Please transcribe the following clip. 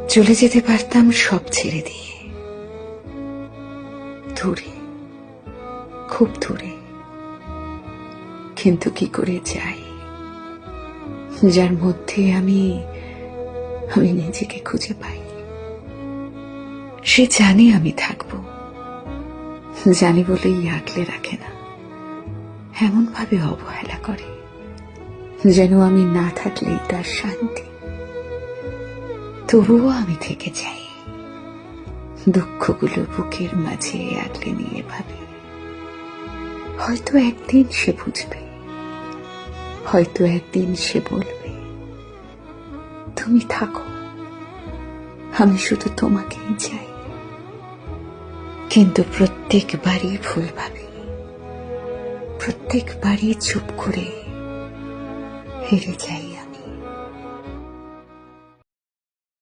চলে যেতে পারতাম সব ছেড়ে দিয়ে, দূরে, খুব দূরে। কিন্তু কি করে যাই যার মধ্যে আমি নিজেকে খুঁজে পাই। সে জানে আমি থাকবো, জানি বলেই আগলে রাখে না, এমন ভাবে অবহেলা করে যেন আমি না থাকলেই তার শান্তি। তবুও আমি থেকে যাই, দুঃখগুলো বুকের মাঝে আগলে নিয়ে ভাবি, হয়তো একদিন সে বুঝবে, হয়তো একদিন সে বলবে, তুমি থাকো, আমি শুধু তোমাকেই চাই। কিন্তু প্রত্যেকবারই ভুল ভাবি, প্রত্যেকবারই চুপ করে হেরে যাই।